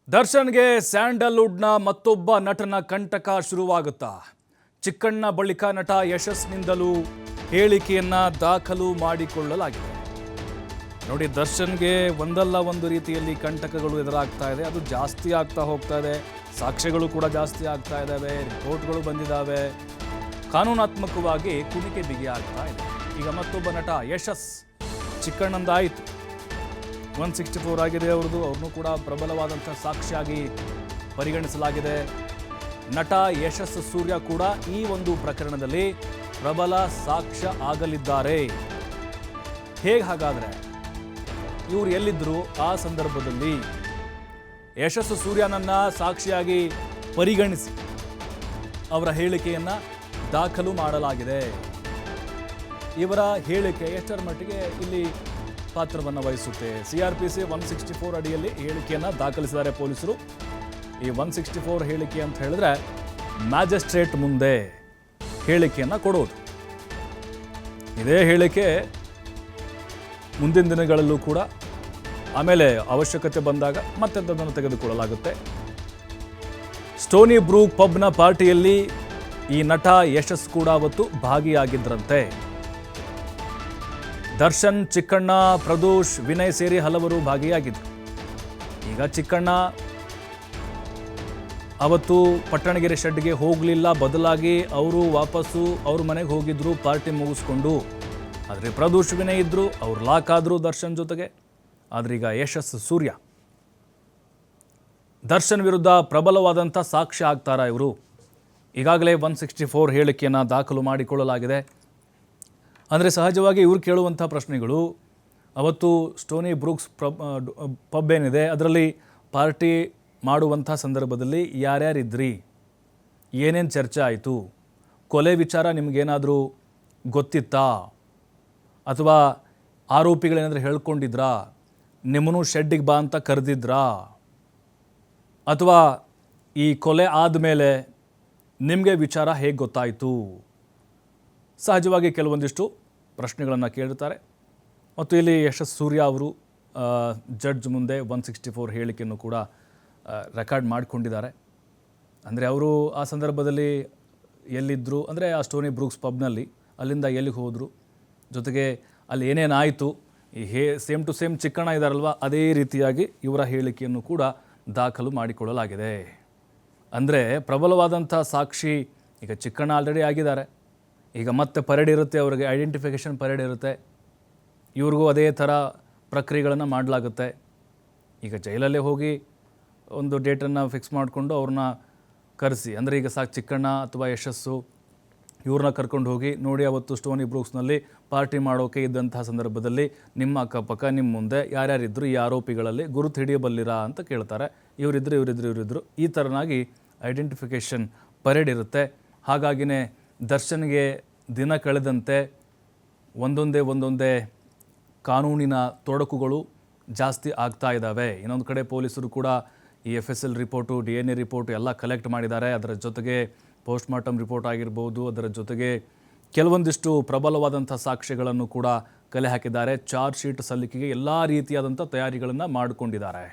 ದರ್ಶನ್ಗೆ ಸ್ಯಾಂಡಲ್ವುಡ್ನ ಮತ್ತೊಬ್ಬ ನಟನ ಕಂಟಕ ಶುರುವಾಗುತ್ತಾ. ಚಿಕ್ಕಣ್ಣ ಬಳಿಕ ನಟ ಯಶಸ್ನಿಂದಲೂ ಹೇಳಿಕೆಯನ್ನ ದಾಖಲು ಮಾಡಿಕೊಳ್ಳಲಾಗಿದೆ. ನೋಡಿ, ದರ್ಶನ್ಗೆ ಒಂದಲ್ಲ ಒಂದು ರೀತಿಯಲ್ಲಿ ಕಂಟಕಗಳು ಎದುರಾಗ್ತಾ ಇದೆ. ಅದು ಜಾಸ್ತಿ ಆಗ್ತಾ ಹೋಗ್ತಾ ಇದೆ. ಸಾಕ್ಷ್ಯಗಳು ಕೂಡ ಜಾಸ್ತಿ ಆಗ್ತಾ ಇದ್ದಾವೆ, ರಿಪೋರ್ಟ್ಗಳು ಬಂದಿದ್ದಾವೆ. ಕಾನೂನಾತ್ಮಕವಾಗಿ ಕುಣಿಕೆ ಬಿಗಿ ಆಗ್ತಾ ಇದೆ. ಈಗ ಮತ್ತೊಬ್ಬ ನಟ ಯಶಸ್, ಚಿಕ್ಕಣ್ಣಂದಾಯಿತು, 164 ಆಗಿದೆ ಅವ್ರದ್ದು. ಅವ್ರನ್ನೂ ಕೂಡ ಪ್ರಬಲವಾದಂಥ ಸಾಕ್ಷಿಯಾಗಿ ಪರಿಗಣಿಸಲಾಗಿದೆ. ನಟ ಯಶಸ್ ಸೂರ್ಯ ಕೂಡ ಈ ಒಂದು ಪ್ರಕರಣದಲ್ಲಿ ಪ್ರಬಲ ಸಾಕ್ಷ್ಯ ಆಗಲಿದ್ದಾರೆ. ಹೇಗೆ ಹಾಗಾದರೆ ಇವರು ಎಲ್ಲಿದ್ದರು ಆ ಸಂದರ್ಭದಲ್ಲಿ? ಯಶಸ್ ಸೂರ್ಯನನ್ನ ಸಾಕ್ಷಿಯಾಗಿ ಪರಿಗಣಿಸಿ ಅವರ ಹೇಳಿಕೆಯನ್ನು ದಾಖಲು ಮಾಡಲಾಗಿದೆ. ಇವರ ಹೇಳಿಕೆ ಎಷ್ಟರ ಮಟ್ಟಿಗೆ ಇಲ್ಲಿ ಪಾತ್ರವನ್ನು ವಹಿಸುತ್ತೆ? CRPC 164 ಅಡಿಯಲ್ಲಿ ಹೇಳಿಕೆಯನ್ನು ದಾಖಲಿಸಿದ್ದಾರೆ ಪೊಲೀಸರು. ಈ 164 ಹೇಳಿಕೆ ಅಂತ ಹೇಳಿದ್ರೆ ಮ್ಯಾಜಿಸ್ಟ್ರೇಟ್ ಮುಂದೆ ಹೇಳಿಕೆಯನ್ನು ಕೊಡೋದು. ಇದೇ ಹೇಳಿಕೆ ಮುಂದಿನ ದಿನಗಳಲ್ಲೂ ಕೂಡ ಆಮೇಲೆ ಅವಶ್ಯಕತೆ ಬಂದಾಗ ಮತ್ತೆ ಅದನ್ನು ತೆಗೆದುಕೊಳ್ಳಲಾಗುತ್ತೆ. ಸ್ಟೋನಿ ಬ್ರೂಕ್ ಪಬ್ನ ಪಾರ್ಟಿಯಲ್ಲಿ ಈ ನಟ ಯಶಸ್ ಕೂಡ ಅವತ್ತು ಭಾಗಿಯಾಗಿದ್ದರಂತೆ. ದರ್ಶನ್, ಚಿಕ್ಕಣ್ಣ, ಪ್ರದೋಷ್, ವಿನಯ್ ಸೇರಿ ಹಲವರು ಭಾಗಿಯಾಗಿದ್ದರು. ಈಗ ಚಿಕ್ಕಣ್ಣ ಅವತ್ತು ಪಟ್ಟಣಗೆರೆ ಶೆಡ್ಗೆ ಹೋಗಲಿಲ್ಲ, ಬದಲಾಗಿ ಅವರು ವಾಪಸ್ಸು ಅವ್ರ ಮನೆಗೆ ಹೋಗಿದ್ರು ಪಾರ್ಟಿ ಮುಗಿಸ್ಕೊಂಡು. ಆದರೆ ಪ್ರದೋಷ್, ವಿನಯ್ ಇದ್ದರು, ಅವ್ರು ಲಾಕ್ ಆದರು ದರ್ಶನ್ ಜೊತೆಗೆ. ಆದರೆ ಈಗ ಯಶಸ್ ಸೂರ್ಯ ದರ್ಶನ್ ವಿರುದ್ಧ ಪ್ರಬಲವಾದಂಥ ಸಾಕ್ಷ್ಯ ಆಗ್ತಾರಾ ಇವರು? ಈಗಾಗಲೇ 164 ಹೇಳಿಕೆಯನ್ನು ದಾಖಲು ಮಾಡಿಕೊಳ್ಳಲಾಗಿದೆ. ಅಂದರೆ ಸಹಜವಾಗಿ ಇವರು ಕೇಳುವಂಥ ಪ್ರಶ್ನೆಗಳು, ಅವತ್ತು ಸ್ಟೋನಿ ಬ್ರೂಕ್ಸ್ ಪಬ್ ಏನಿದೆ ಅದರಲ್ಲಿ ಪಾರ್ಟಿ ಮಾಡುವಂಥ ಸಂದರ್ಭದಲ್ಲಿ ಯಾರ್ಯಾರಿದ್ರಿ, ಏನೇನು ಚರ್ಚೆ ಆಯಿತು, ಕೊಲೆ ವಿಚಾರ ನಿಮಗೇನಾದರೂ ಗೊತ್ತಿತ್ತಾ, ಅಥವಾ ಆರೋಪಿಗಳೇನಾದರೂ ಹೇಳ್ಕೊಂಡಿದ್ರಾ, ನಿಮ್ಮನ್ನು ಶೆಡ್ಡಿಗೆ ಬಾ ಅಂತ ಕರೆದಿದ್ರಾ, ಅಥವಾ ಈ ಕೊಲೆ ಆದಮೇಲೆ ನಿಮಗೆ ವಿಚಾರ ಹೇಗೆ ಗೊತ್ತಾಯಿತು? ಸಹಜವಾಗಿ ಕೆಲವೊಂದಿಷ್ಟು ಪ್ರಶ್ನೆಗಳನ್ನು ಕೇಳ್ತಾರೆ. ಮತ್ತು ಇಲ್ಲಿ ಯಶಸ್ ಸೂರ್ಯ ಅವರು ಜಡ್ಜ್ ಮುಂದೆ 164 ಹೇಳಿಕೆಯನ್ನು ಕೂಡ ರೆಕಾರ್ಡ್ ಮಾಡಿಕೊಂಡಿದ್ದಾರೆ. ಅಂದರೆ ಅವರು ಆ ಸಂದರ್ಭದಲ್ಲಿ ಎಲ್ಲಿದ್ದರು ಅಂದರೆ ಆ ಸ್ಟೋನಿ ಬ್ರೂಕ್ಸ್ ಪಬ್ನಲ್ಲಿ, ಅಲ್ಲಿಂದ ಎಲ್ಲಿಗೆ ಹೋದರು, ಜೊತೆಗೆ ಅಲ್ಲಿ ಏನೇನಾಯಿತು, ಈ ಸೇಮ್ ಟು ಸೇಮ್ ಚಿಕ್ಕಣ್ಣ ಇದ್ದಾರಲ್ವ, ಅದೇ ರೀತಿಯಾಗಿ ಇವರ ಹೇಳಿಕೆಯನ್ನು ಕೂಡ ದಾಖಲು ಮಾಡಿಕೊಳ್ಳಲಾಗಿದೆ. ಅಂದರೆ ಪ್ರಬಲವಾದಂಥ ಸಾಕ್ಷಿ. ಈಗ ಚಿಕ್ಕಣ್ಣ ಆಲ್ರೆಡಿ ಆಗಿದ್ದಾರೆ, ಈಗ ಮತ್ತೆ ಪರೇಡ್ ಇರುತ್ತೆ, ಅವರಿಗೆ ಐಡೆಂಟಿಫಿಕೇಷನ್ ಪರೇಡ್ ಇರುತ್ತೆ. ಇವ್ರಿಗೂ ಅದೇ ಥರ ಪ್ರಕ್ರಿಯೆಗಳನ್ನು ಮಾಡಲಾಗುತ್ತೆ. ಈಗ ಜೈಲಲ್ಲೇ ಹೋಗಿ ಒಂದು ಡೇಟನ್ನು ಫಿಕ್ಸ್ ಮಾಡಿಕೊಂಡು ಅವ್ರನ್ನ ಕರೆಸಿ, ಅಂದರೆ ಈಗ ಚಿಕ್ಕಣ್ಣ ಅಥವಾ ಯಶಸ್ಸು ಇವ್ರನ್ನ ಕರ್ಕೊಂಡು ಹೋಗಿ, ನೋಡಿ ಅವತ್ತು ಸ್ಟೋನಿ ಬ್ರೂಕ್ಸ್ನಲ್ಲಿ ಪಾರ್ಟಿ ಮಾಡೋಕೆ ಇದ್ದಂತಹ ಸಂದರ್ಭದಲ್ಲಿ ನಿಮ್ಮ ಅಕ್ಕಪಕ್ಕ ನಿಮ್ಮ ಮುಂದೆ ಯಾರ್ಯಾರಿದ್ರು, ಈ ಆರೋಪಿಗಳಲ್ಲಿ ಗುರುತು ಹಿಡಿಯಬಲ್ಲಿರಾ ಅಂತ ಕೇಳ್ತಾರೆ. ಇವರಿದ್ರು ಈ ಥರನಾಗಿ ಐಡೆಂಟಿಫಿಕೇಷನ್ ಪರೇಡ್ ಇರುತ್ತೆ. ಹಾಗಾಗಿನೇ ದರ್ಶನ್ಗೆ ದಿನ ಕಳೆದಂತೆ ಒಂದೊಂದೇ ಕಾನೂನಿನ ತೊಡಕುಗಳು ಜಾಸ್ತಿ ಆಗ್ತಾ ಇದ್ದಾವೆ. ಇನ್ನೊಂದು ಕಡೆ ಪೊಲೀಸರು ಕೂಡ ಈ FSL ರಿಪೋರ್ಟು, DNA ರಿಪೋರ್ಟು ಎಲ್ಲ ಕಲೆಕ್ಟ್ ಮಾಡಿದ್ದಾರೆ. ಅದರ ಜೊತೆಗೆ ಪೋಸ್ಟ್ಮಾರ್ಟಮ್ ರಿಪೋರ್ಟ್ ಆಗಿರ್ಬೋದು, ಅದರ ಜೊತೆಗೆ ಕೆಲವೊಂದಿಷ್ಟು ಪ್ರಬಲವಾದಂಥ ಸಾಕ್ಷ್ಯಗಳನ್ನು ಕೂಡ ಕಲೆ ಹಾಕಿದ್ದಾರೆ. ಚಾರ್ಜ್ ಶೀಟ್ ಸಲ್ಲಿಕೆಗೆ ಎಲ್ಲ ರೀತಿಯಾದಂಥ ತಯಾರಿಗಳನ್ನು ಮಾಡಿಕೊಂಡಿದ್ದಾರೆ.